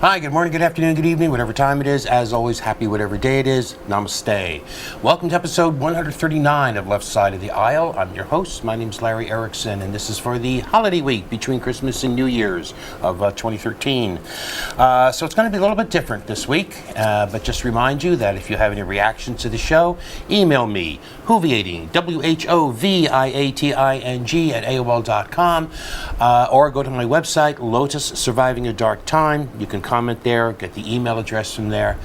Hi, good morning, good afternoon, good evening, whatever time it is. As always, happy whatever day it is. Namaste. Welcome to episode 139 of Left Side of the Aisle. I'm your host. My name's Larry Erickson, and this is for the holiday week between Christmas and New Year's of 2013. So it's going to be a little bit different this week, but just remind you that if you have any reactions to the show, email me, whoviating, WHOVIATING at AOL.com, or go to my website, Lotus Surviving a Dark Time. You can comment there, get the email address from there.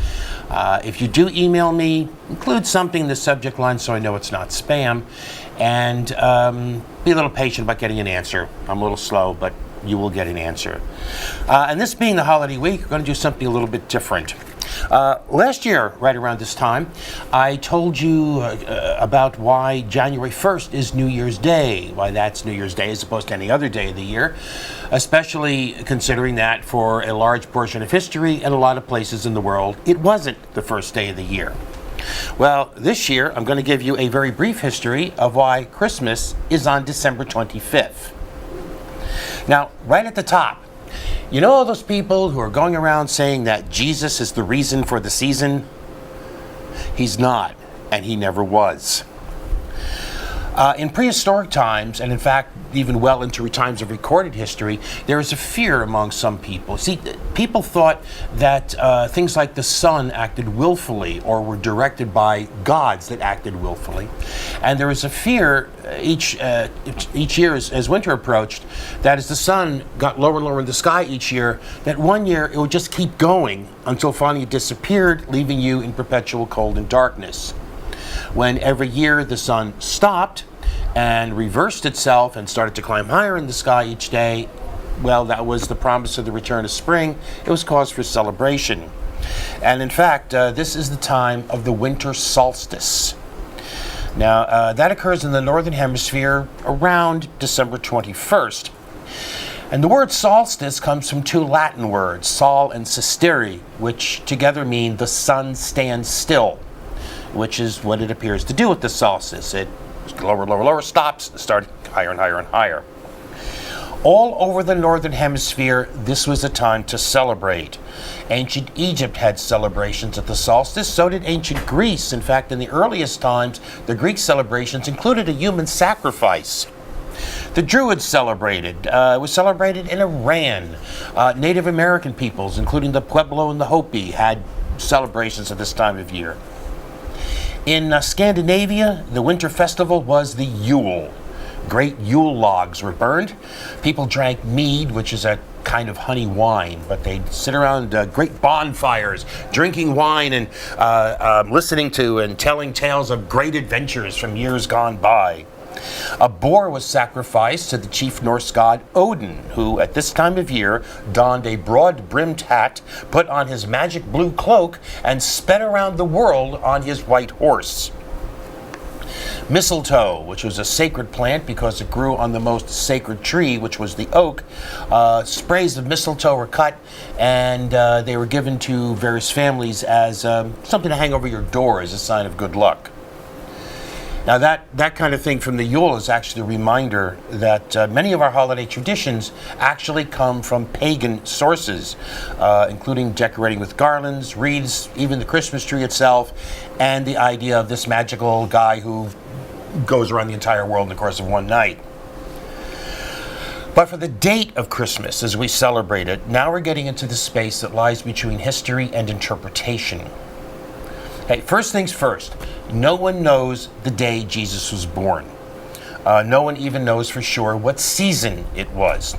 If you do email me, include something in the subject line so I know it's not spam, and be a little patient about getting an answer. I'm a little slow, but you will get an answer. And this being the holiday week, we're going to do something a little bit different. Last year, right around this time, I told you about why January 1st is New Year's Day, why that's New Year's Day as opposed to any other day of the year, especially considering that for a large portion of history and a lot of places in the world, it wasn't the first day of the year. Well, this year, I'm going to give you a very brief history of why Christmas is on December 25th. Now, right at the top, you know all those people who are going around saying that Jesus is the reason for the season? He's not, and he never was. In prehistoric times, and in fact, even well into times of recorded history, there is a fear among some people. See, people thought that things like the sun acted willfully or were directed by gods that acted willfully. And there was a fear each year as winter approached, that as the sun got lower and lower in the sky each year, that one year it would just keep going until finally it disappeared, leaving you in perpetual cold and darkness. When every year the sun stopped and reversed itself and started to climb higher in the sky each day, well, that was the promise of the return of spring. It was cause for celebration. And in fact, this is the time of the winter solstice. Now, that occurs in the northern hemisphere around December 21st. And the word solstice comes from two Latin words, sol and sistere, which together mean the sun stands still, which is what it appears to do with the solstice. It lower, lower, lower, stops, starts higher and higher and higher. All over the northern hemisphere, this was a time to celebrate. Ancient Egypt had celebrations at the solstice, so did ancient Greece. In fact, in the earliest times, the Greek celebrations included a human sacrifice. The Druids celebrated. It was celebrated in Iran. Native American peoples, including the Pueblo and the Hopi, had celebrations at this time of year. In Scandinavia, the winter festival was the Yule. Great Yule logs were burned. People drank mead, which is a kind of honey wine, but they'd sit around great bonfires, drinking wine and listening to and telling tales of great adventures from years gone by. A boar was sacrificed to the chief Norse god Odin, who at this time of year donned a broad-brimmed hat, put on his magic blue cloak, and sped around the world on his white horse. Mistletoe, which was a sacred plant because it grew on the most sacred tree, which was the oak, sprays of mistletoe were cut, and they were given to various families as something to hang over your door as a sign of good luck. Now that kind of thing from the Yule is actually a reminder that many of our holiday traditions actually come from pagan sources, including decorating with garlands, wreaths, even the Christmas tree itself, and the idea of this magical guy who goes around the entire world in the course of one night. But for the date of Christmas, as we celebrate it, now we're getting into the space that lies between history and interpretation. Hey, first things first, no one knows the day Jesus was born. No one even knows for sure what season it was.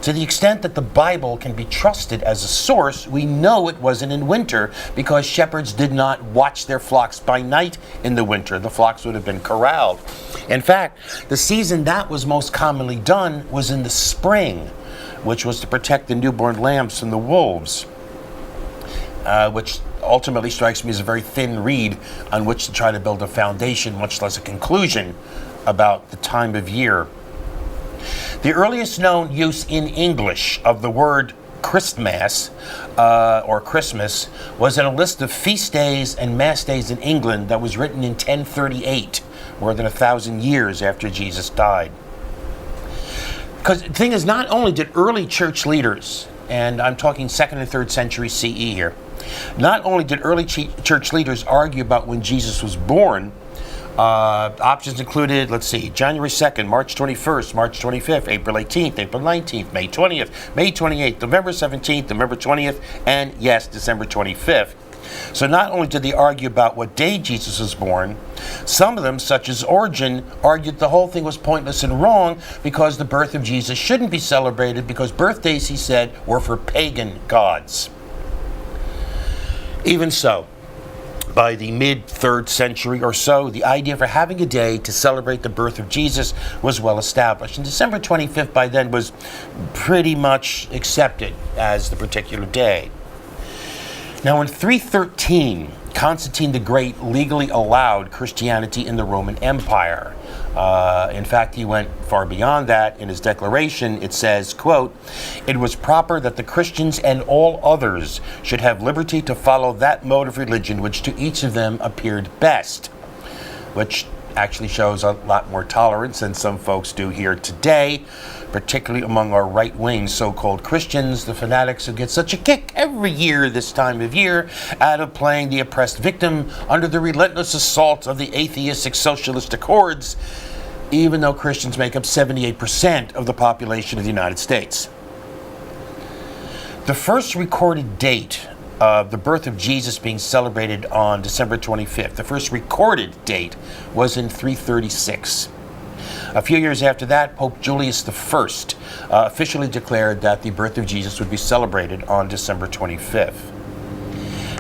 To the extent that the Bible can be trusted as a source, we know it wasn't in winter because shepherds did not watch their flocks by night in the winter. The flocks would have been corralled. In fact, the season that was most commonly done was in the spring, which was to protect the newborn lambs from the wolves, which ultimately strikes me as a very thin reed on which to try to build a foundation, much less a conclusion about the time of year. The earliest known use in English of the word Christmas or Christmas was in a list of feast days and mass days in England that was written in 1038, more than 1,000 years after Jesus died. Because the thing is, not only did early church leaders and I'm talking 2nd and 3rd century CE here. Not only did early church leaders argue about when Jesus was born, options included, let's see, January 2nd, March 21st, March 25th, April 18th, April 19th, May 20th, May 28th, November 17th, November 20th, and yes, December 25th. So not only did they argue about what day Jesus was born, some of them, such as Origen, argued the whole thing was pointless and wrong because the birth of Jesus shouldn't be celebrated because birthdays, he said, were for pagan gods. Even so, by the mid-3rd century or so, the idea for having a day to celebrate the birth of Jesus was well established. And December 25th by then was pretty much accepted as the particular day. Now in 313, Constantine the Great legally allowed Christianity in the Roman Empire. In fact, he went far beyond that. In his declaration, it says, quote, "It was proper that the Christians and all others should have liberty to follow that mode of religion which to each of them appeared best," which actually shows a lot more tolerance than some folks do here today, particularly among our right-wing so-called Christians, the fanatics who get such a kick every year this time of year out of playing the oppressed victim under the relentless assault of the atheistic socialistic hordes, even though Christians make up 78% of the population of the United States. The first recorded date of the birth of Jesus being celebrated on December 25th, the first recorded date, was in 336. A few years after that, Pope Julius I officially declared that the birth of Jesus would be celebrated on December 25th.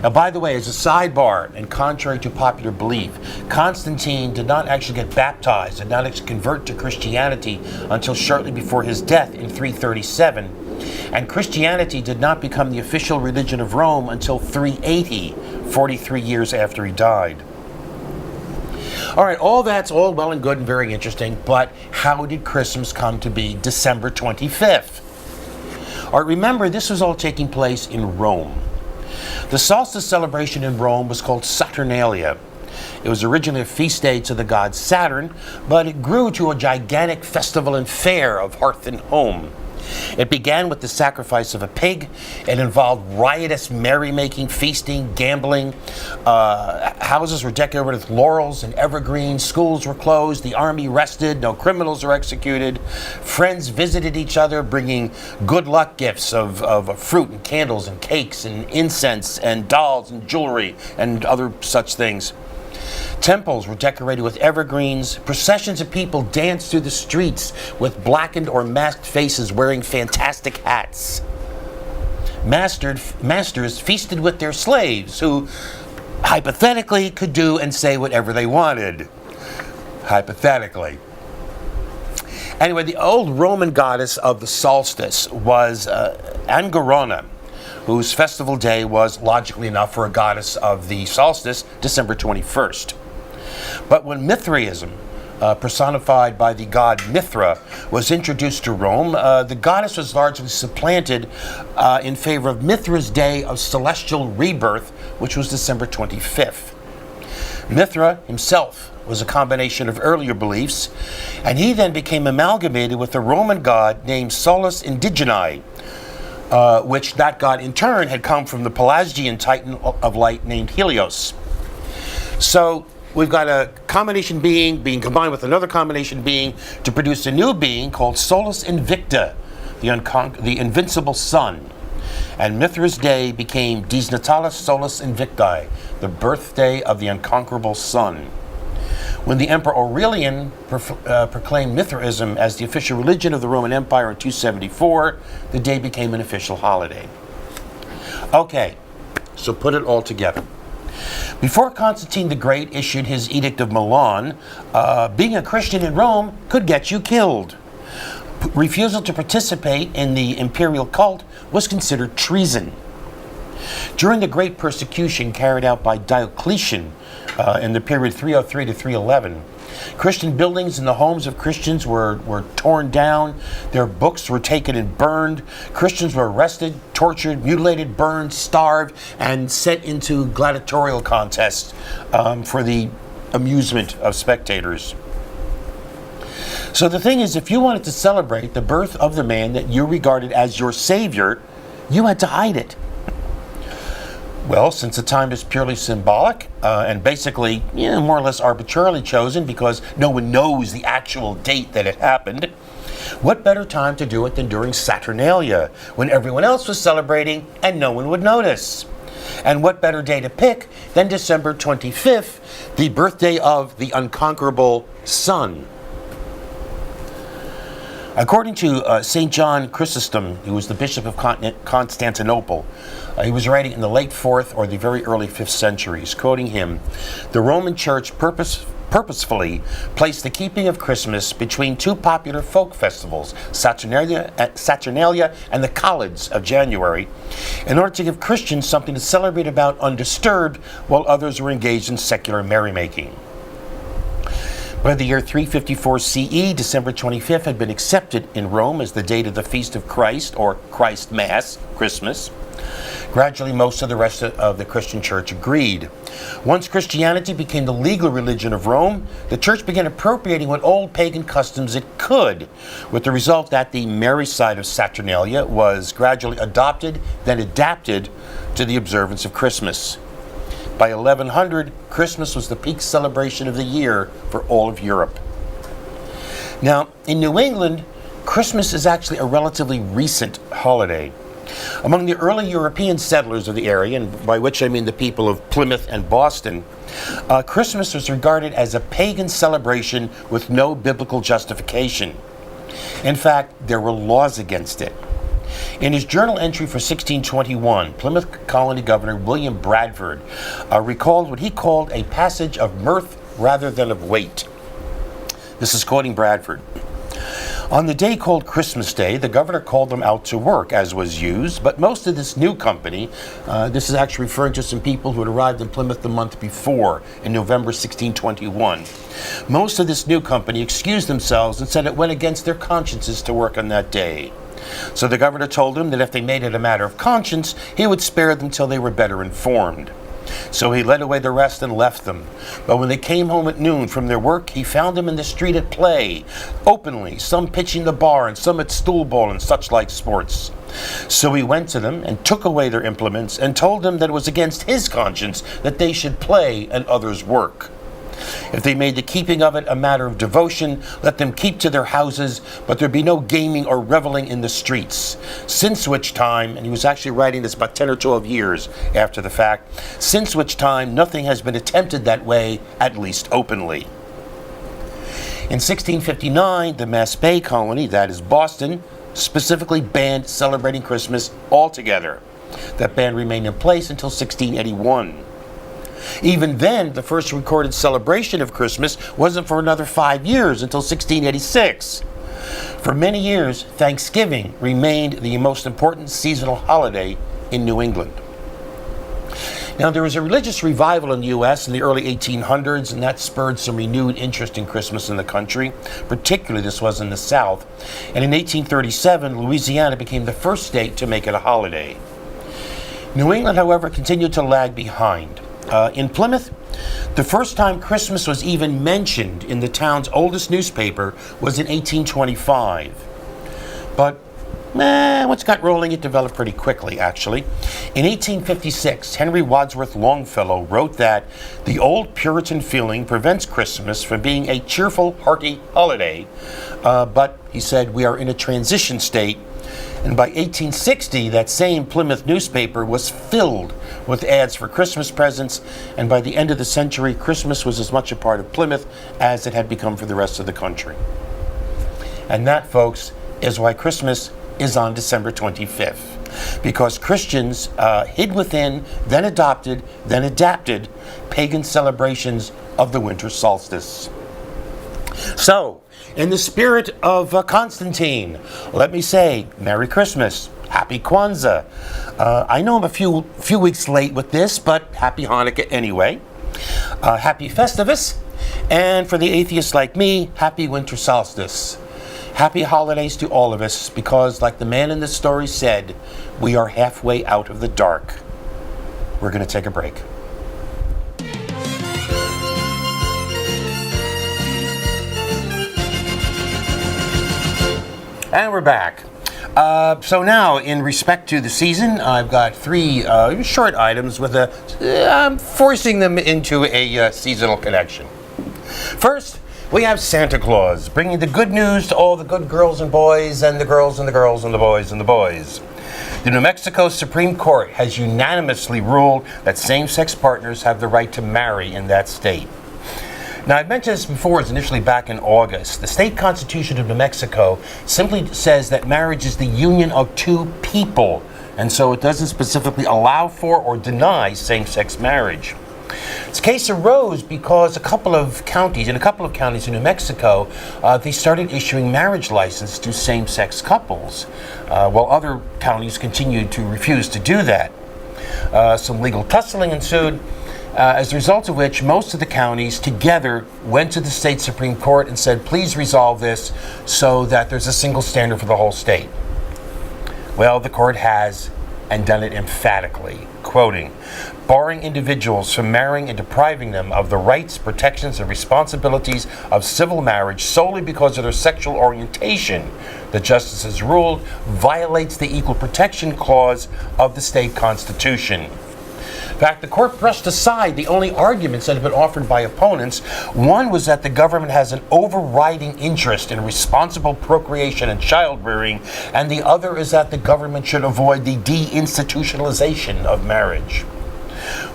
Now, by the way, as a sidebar, and contrary to popular belief, Constantine did not actually get baptized, did not actually convert to Christianity until shortly before his death in 337, and Christianity did not become the official religion of Rome until 380, 43 years after he died. All right, all that's all well and good and very interesting, but how did Christmas come to be December 25th? All right, remember, this was all taking place in Rome. The solstice celebration in Rome was called Saturnalia. It was originally a feast day to the god Saturn, but it grew to a gigantic festival and fair of hearth and home. It began with the sacrifice of a pig. It involved riotous merrymaking, feasting, gambling. Houses were decorated with laurels and evergreens. Schools were closed. The army rested. No criminals were executed. Friends visited each other, bringing good luck gifts of fruit and candles and cakes and incense and dolls and jewelry and other such things. Temples were decorated with evergreens. Processions of people danced through the streets with blackened or masked faces wearing fantastic hats. Masters feasted with their slaves, who hypothetically could do and say whatever they wanted. Hypothetically. Anyway, the old Roman goddess of the solstice was Angorona, whose festival day was, logically enough, for a goddess of the solstice, December 21st. But when Mithraism, personified by the god Mithra, was introduced to Rome, the goddess was largely supplanted in favor of Mithra's day of celestial rebirth, which was December 25th. Mithra himself was a combination of earlier beliefs, and he then became amalgamated with a Roman god named Solus Indigeni, which that god in turn had come from the Pelasgian titan of light named Helios. So we've got a combination being combined with another combination being to produce a new being called Solus Invicta, the invincible sun. And Mithra's day became Dies Natalis Solus Invicti, the birthday of the unconquerable sun. When the Emperor Aurelian proclaimed Mithraism as the official religion of the Roman Empire in 274, the day became an official holiday. Okay, so put it all together. Before Constantine the Great issued his Edict of Milan, being a Christian in Rome could get you killed. Refusal to participate in the imperial cult was considered treason. During the Great Persecution carried out by Diocletian in the period 303 to 311, Christian buildings and the homes of Christians were torn down. Their books were taken and burned. Christians were arrested, tortured, mutilated, burned, starved, and sent into gladiatorial contests for the amusement of spectators. So the thing is, if you wanted to celebrate the birth of the man that you regarded as your savior, You had to hide it. Well, since the time is purely symbolic and basically more or less arbitrarily chosen because no one knows the actual date that it happened, what better time to do it than during Saturnalia, when everyone else was celebrating and no one would notice? And what better day to pick than December 25th, the birthday of the unconquerable sun? According to St. John Chrysostom, who was the Bishop of Constantinople, he was writing in the late 4th or the very early 5th centuries, quoting him, "The Roman Church purposefully placed the keeping of Christmas between two popular folk festivals, Saturnalia and the College of January, in order to give Christians something to celebrate about undisturbed while others were engaged in secular merrymaking." By the year 354 CE, December 25th had been accepted in Rome as the date of the Feast of Christ, or Christ Mass, Christmas. Gradually, most of the rest of the Christian church agreed. Once Christianity became the legal religion of Rome, the church began appropriating what old pagan customs it could, with the result that the merry side of Saturnalia was gradually adopted, then adapted to the observance of Christmas. By 1100, Christmas was the peak celebration of the year for all of Europe. Now, in New England, Christmas is actually a relatively recent holiday. Among the early European settlers of the area, and by which I mean the people of Plymouth and Boston, Christmas was regarded as a pagan celebration with no biblical justification. In fact, there were laws against it. In his journal entry for 1621, Plymouth Colony Governor William Bradford recalled what he called a passage of mirth rather than of weight. This is quoting Bradford. On the day called Christmas Day, the governor called them out to work, as was used, but most of this new company, this is actually referring to some people who had arrived in Plymouth the month before, in November 1621. Most of this new company excused themselves and said it went against their consciences to work on that day. So the governor told them that if they made it a matter of conscience, he would spare them till they were better informed. So he led away the rest and left them. But when they came home at noon from their work, he found them in the street at play, openly, some pitching the bar and some at stool ball and such like sports. So he went to them and took away their implements and told them that it was against his conscience that they should play and others work. If they made the keeping of it a matter of devotion, let them keep to their houses, but there be no gaming or reveling in the streets. Since which time, and he was actually writing this about 10 or 12 years after the fact, since which time nothing has been attempted that way, at least openly. In 1659, the Mass Bay Colony, that is Boston, specifically banned celebrating Christmas altogether. That ban remained in place until 1681. Even then, the first recorded celebration of Christmas wasn't for another 5 years until 1686. For many years, Thanksgiving remained the most important seasonal holiday in New England. Now, there was a religious revival in the U.S. in the early 1800s, and that spurred some renewed interest in Christmas in the country. Particularly, this was in the South. And in 1837, Louisiana became the first state to make it a holiday. New England, however, continued to lag behind. In Plymouth, the first time Christmas was even mentioned in the town's oldest newspaper was in 1825. But once it got rolling, it developed pretty quickly, actually. In 1856, Henry Wadsworth Longfellow wrote that the old Puritan feeling prevents Christmas from being a cheerful, hearty holiday. But, he said, we are in a transition state. And by 1860, that same Plymouth newspaper was filled with ads for Christmas presents, and by the end of the century, Christmas was as much a part of Plymouth as it had become for the rest of the country. And that, folks, is why Christmas is on December 25th. Because Christians hid within, then adopted, then adapted pagan celebrations of the winter solstice. So, in the spirit of Constantine, let me say Merry Christmas, Happy Kwanzaa. I know I'm a few weeks late with this, but Happy Hanukkah anyway. Happy Festivus, and for the atheists like me, Happy Winter Solstice. Happy holidays to all of us, because like the man in the story said, we are halfway out of the dark. We're going to take a break. And we're back. So now, in respect to the season, I've got three short items with I'm forcing them into a seasonal connection. First, we have Santa Claus, bringing the good news to all the good girls and boys, and the girls and the girls and the boys and the boys. The New Mexico Supreme Court has unanimously ruled that same-sex partners have the right to marry in that state. Now, I've mentioned this before, it's initially back in August. The state constitution of New Mexico simply says that marriage is the union of two people, and so it doesn't specifically allow for or deny same-sex marriage. This case arose because in a couple of counties in New Mexico, they started issuing marriage licenses to same-sex couples, while other counties continued to refuse to do that. Some legal tussling ensued, as a result of which most of the counties together went to the state Supreme Court and said, please resolve this so that there's a single standard for the whole state. Well, the court has, and done it emphatically, quoting, barring individuals from marrying and depriving them of the rights, protections, and responsibilities of civil marriage solely because of their sexual orientation, the justices ruled, violates the Equal Protection Clause of the state constitution. In fact, the court brushed aside the only arguments that have been offered by opponents. One was that the government has an overriding interest in responsible procreation and child-rearing, and the other is that the government should avoid the deinstitutionalization of marriage.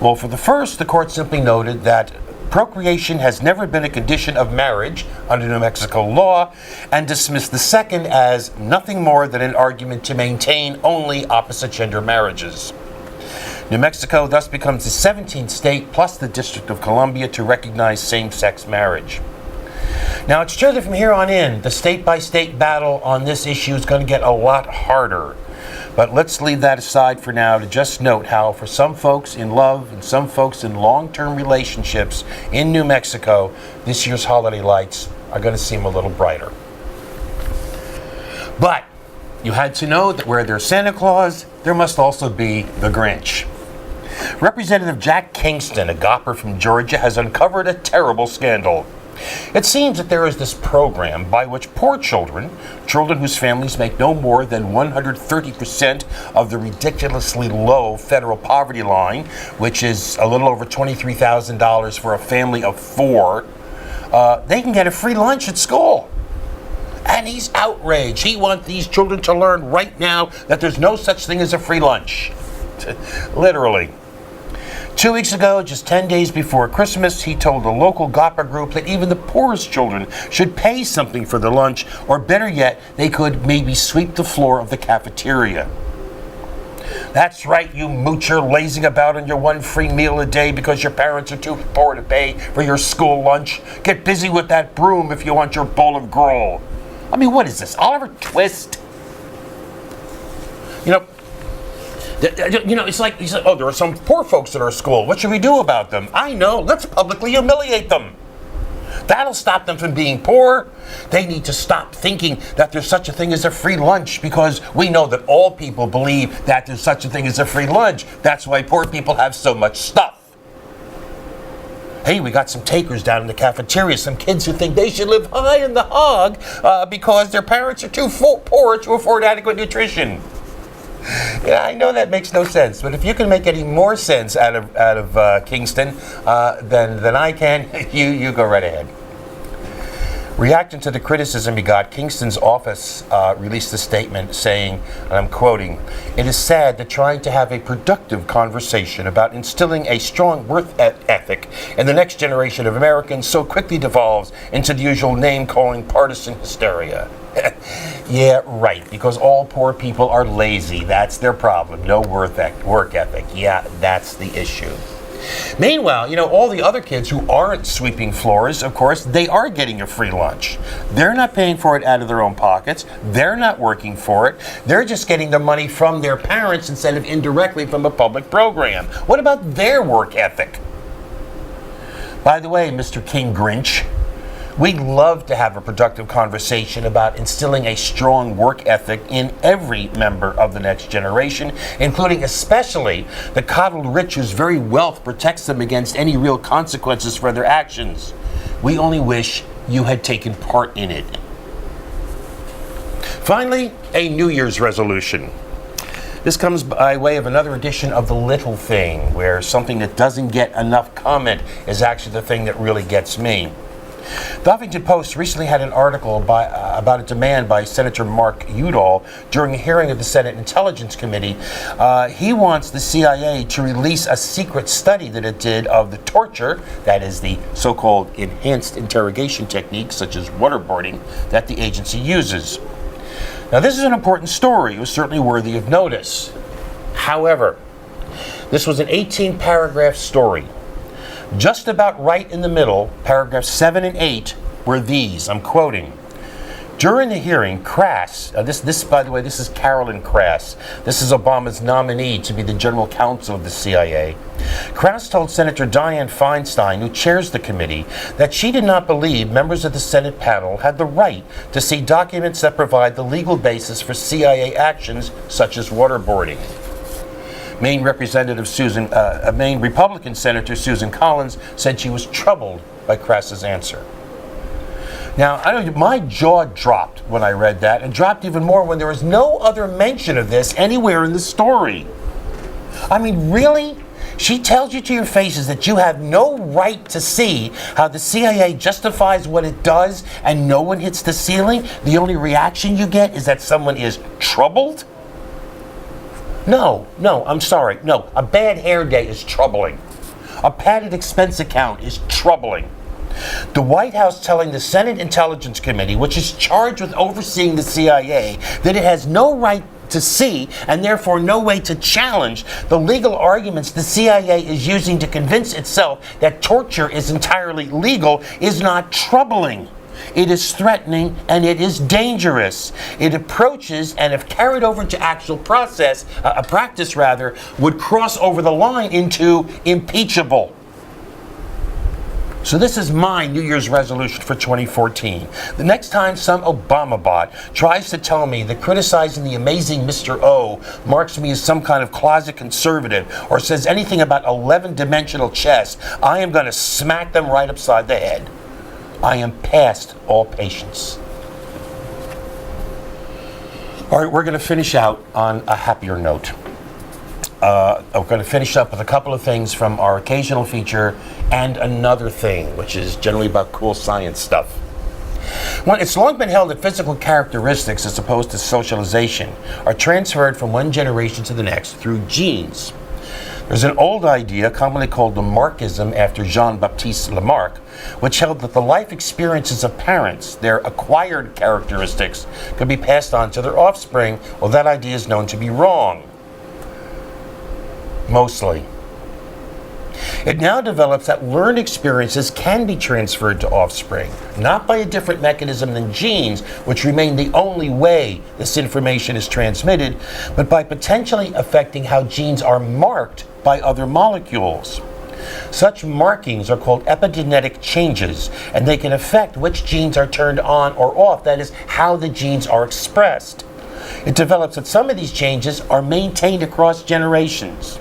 Well, for the first, the court simply noted that procreation has never been a condition of marriage under New Mexico law, and dismissed the second as nothing more than an argument to maintain only opposite-gender marriages. New Mexico thus becomes the 17th state plus the District of Columbia to recognize same-sex marriage. Now, it's true that from here on in, the state-by-state battle on this issue is going to get a lot harder. But let's leave that aside for now to just note how for some folks in love and some folks in long-term relationships in New Mexico, this year's holiday lights are going to seem a little brighter. But you had to know that where there's Santa Claus, there must also be the Grinch. Representative Jack Kingston, a GOPper from Georgia, has uncovered a terrible scandal. It seems that there is this program by which poor children whose families make no more than 130% of the ridiculously low federal poverty line, which is a little over $23,000 for a family of four, they can get a free lunch at school. And he's outraged. He wants these children to learn right now that there's no such thing as a free lunch. Literally. 2 weeks ago, just 10 days before Christmas, he told a local GOPper group that even the poorest children should pay something for their lunch, or better yet, they could maybe sweep the floor of the cafeteria. That's right, you moocher lazing about on your one free meal a day because your parents are too poor to pay for your school lunch. Get busy with that broom if you want your bowl of gruel. I mean, what is this, Oliver Twist? It's like, oh, there are some poor folks at our school. What should we do about them? I know, let's publicly humiliate them. That'll stop them from being poor. They need to stop thinking that there's such a thing as a free lunch, because we know that all people believe that there's such a thing as a free lunch. That's why poor people have so much stuff. Hey, we got some takers down in the cafeteria, some kids who think they should live high in the hog because their parents are too poor to afford adequate nutrition. Yeah, I know that makes no sense, but if you can make any more sense out of Kingston than I can, you go right ahead. Reacting to the criticism he got, Kingston's office released a statement saying, and I'm quoting, "It is sad that trying to have a productive conversation about instilling a strong work ethic in the next generation of Americans so quickly devolves into the usual name-calling partisan hysteria." Yeah, right, because all poor people are lazy. That's their problem. No work ethic. Yeah, that's the issue. Meanwhile, all the other kids who aren't sweeping floors, of course, they are getting a free lunch. They're not paying for it out of their own pockets. They're not working for it. They're just getting the money from their parents instead of indirectly from a public program. What about their work ethic? By the way, Mr. King Grinch, we'd love to have a productive conversation about instilling a strong work ethic in every member of the next generation, including especially the coddled rich whose very wealth protects them against any real consequences for their actions. We only wish you had taken part in it. Finally, a New Year's resolution. This comes by way of another edition of The Little Thing, where something that doesn't get enough comment is actually the thing that really gets me. The Huffington Post recently had an article about a demand by Senator Mark Udall during a hearing of the Senate Intelligence Committee. He wants the CIA to release a secret study that it did of the torture, that is the so-called enhanced interrogation techniques such as waterboarding, that the agency uses. Now, this is an important story. It was certainly worthy of notice. However, this was an 18-paragraph story. Just about right in the middle, paragraphs 7 and 8, were these. I'm quoting. During the hearing, Crass, this by the way, this is Carolyn Crass. This is Obama's nominee to be the general counsel of the CIA. Crass told Senator Dianne Feinstein, who chairs the committee, that she did not believe members of the Senate panel had the right to see documents that provide the legal basis for CIA actions such as waterboarding. Maine Republican Senator Susan Collins said she was troubled by Crass's answer. Now, my jaw dropped when I read that, and dropped even more when there was no other mention of this anywhere in the story. I mean, really? She tells you to your faces that you have no right to see how the CIA justifies what it does, and no one hits the ceiling? The only reaction you get is that someone is troubled? No, I'm sorry. No, a bad hair day is troubling. A padded expense account is troubling. The White House telling the Senate Intelligence Committee, which is charged with overseeing the CIA, that it has no right to see and therefore no way to challenge the legal arguments the CIA is using to convince itself that torture is entirely legal, is not troubling. It is threatening and it is dangerous. It approaches, and if carried over to actual practice, would cross over the line into impeachable. So this is my New Year's resolution for 2014. The next time some Obamabot tries to tell me that criticizing the amazing Mr. O marks me as some kind of closet conservative, or says anything about 11-dimensional chess, I am going to smack them right upside the head. I am past all patience. All right, we're going to finish out on a happier note. We're going to finish up with a couple of things from our occasional feature and another thing, which is generally about cool science stuff. Well, it's long been held that physical characteristics, as opposed to socialization, are transferred from one generation to the next through genes. There's an old idea, commonly called Lamarckism, after Jean-Baptiste Lamarck, which held that the life experiences of parents, their acquired characteristics, could be passed on to their offspring. Well, that idea is known to be wrong. Mostly. It now develops that learned experiences can be transferred to offspring, not by a different mechanism than genes, which remain the only way this information is transmitted, but by potentially affecting how genes are marked by other molecules. Such markings are called epigenetic changes, and they can affect which genes are turned on or off, that is, how the genes are expressed. It develops that some of these changes are maintained across generations.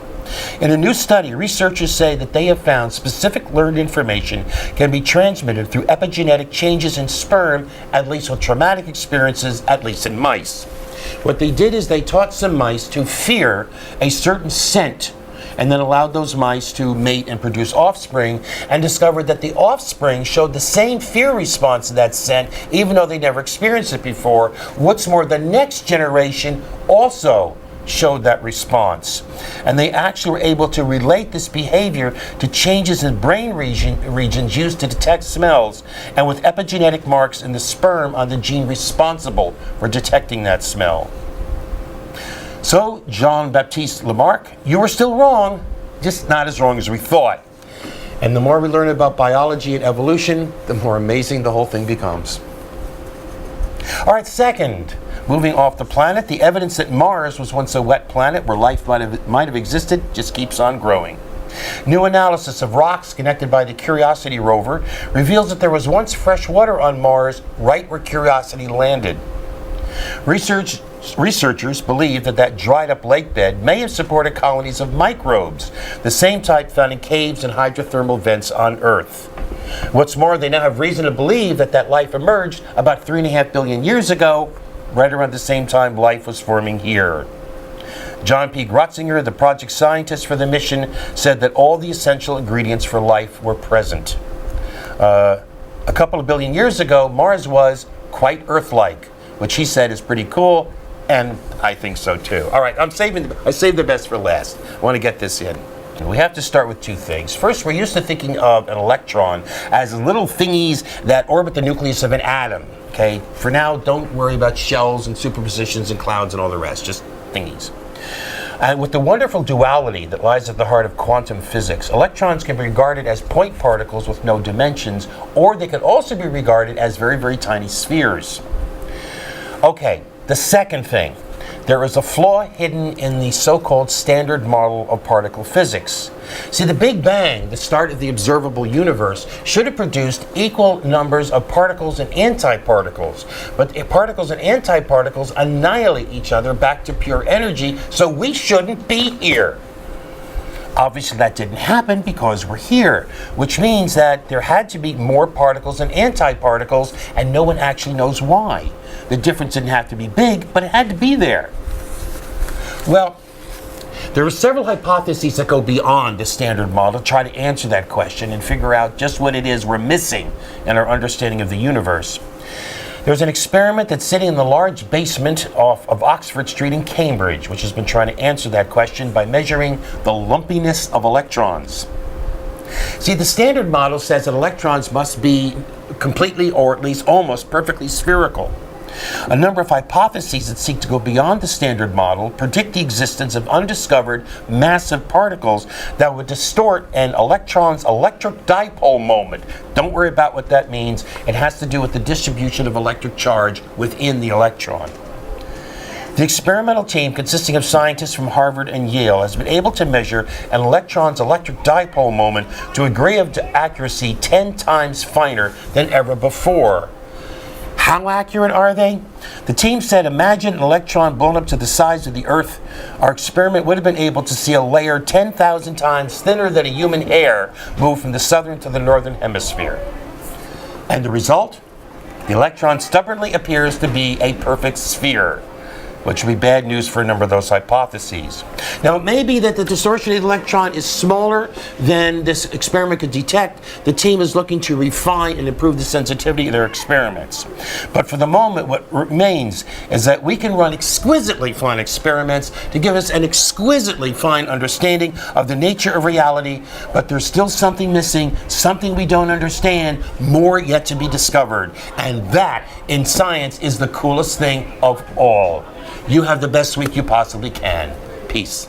In a new study, researchers say that they have found specific learned information can be transmitted through epigenetic changes in sperm, at least with traumatic experiences, at least in mice. What they did is they taught some mice to fear a certain scent, and then allowed those mice to mate and produce offspring, and discovered that the offspring showed the same fear response to that scent, even though they never experienced it before. What's more, the next generation also showed that response. And they actually were able to relate this behavior to changes in brain regions used to detect smells, and with epigenetic marks in the sperm on the gene responsible for detecting that smell. So, Jean-Baptiste Lamarck, you were still wrong, just not as wrong as we thought. And the more we learn about biology and evolution, the more amazing the whole thing becomes. All right, second, moving off the planet, the evidence that Mars was once a wet planet where life might have existed just keeps on growing. New analysis of rocks connected by the Curiosity rover reveals that there was once fresh water on Mars right where Curiosity landed. Researchers believe that dried up lake bed may have supported colonies of microbes, the same type found in caves and hydrothermal vents on Earth. What's more, they now have reason to believe that life emerged about 3.5 billion years ago right around the same time life was forming here. John P. Grotzinger, the project scientist for the mission, said that all the essential ingredients for life were present. A couple of billion years ago, Mars was quite Earth-like, which he said is pretty cool, and I think so too. All right, I saved the best for last. I want to get this in. We have to start with two things. First, we're used to thinking of an electron as little thingies that orbit the nucleus of an atom. Okay, for now, don't worry about shells and superpositions and clouds and all the rest, just thingies. And with the wonderful duality that lies at the heart of quantum physics, electrons can be regarded as point particles with no dimensions, or they can also be regarded as very, very tiny spheres. Okay, the second thing. There is a flaw hidden in the so-called standard model of particle physics. See, the Big Bang, the start of the observable universe, should have produced equal numbers of particles and antiparticles. But particles and antiparticles annihilate each other back to pure energy, so we shouldn't be here. Obviously, that didn't happen because we're here, which means that there had to be more particles and antiparticles, and no one actually knows why. The difference didn't have to be big, but it had to be there. Well, there are several hypotheses that go beyond the standard model to try to answer that question and figure out just what it is we're missing in our understanding of the universe. There's an experiment that's sitting in the large basement of Oxford Street in Cambridge, which has been trying to answer that question by measuring the lumpiness of electrons. See, the standard model says that electrons must be completely, or at least almost perfectly spherical. A number of hypotheses that seek to go beyond the standard model predict the existence of undiscovered massive particles that would distort an electron's electric dipole moment. Don't worry about what that means. It has to do with the distribution of electric charge within the electron. The experimental team, consisting of scientists from Harvard and Yale, has been able to measure an electron's electric dipole moment to a degree of accuracy 10 times finer than ever before. How accurate are they? The team said, imagine an electron blown up to the size of the Earth. Our experiment would have been able to see a layer 10,000 times thinner than a human hair move from the southern to the northern hemisphere. And the result? The electron stubbornly appears to be a perfect sphere, which would be bad news for a number of those hypotheses. Now, it may be that the distortionate electron is smaller than this experiment could detect. The team is looking to refine and improve the sensitivity of their experiments. But for the moment, what remains is that we can run exquisitely fine experiments to give us an exquisitely fine understanding of the nature of reality, but there's still something missing, something we don't understand, more yet to be discovered. And that, in science, is the coolest thing of all. You have the best week you possibly can. Peace.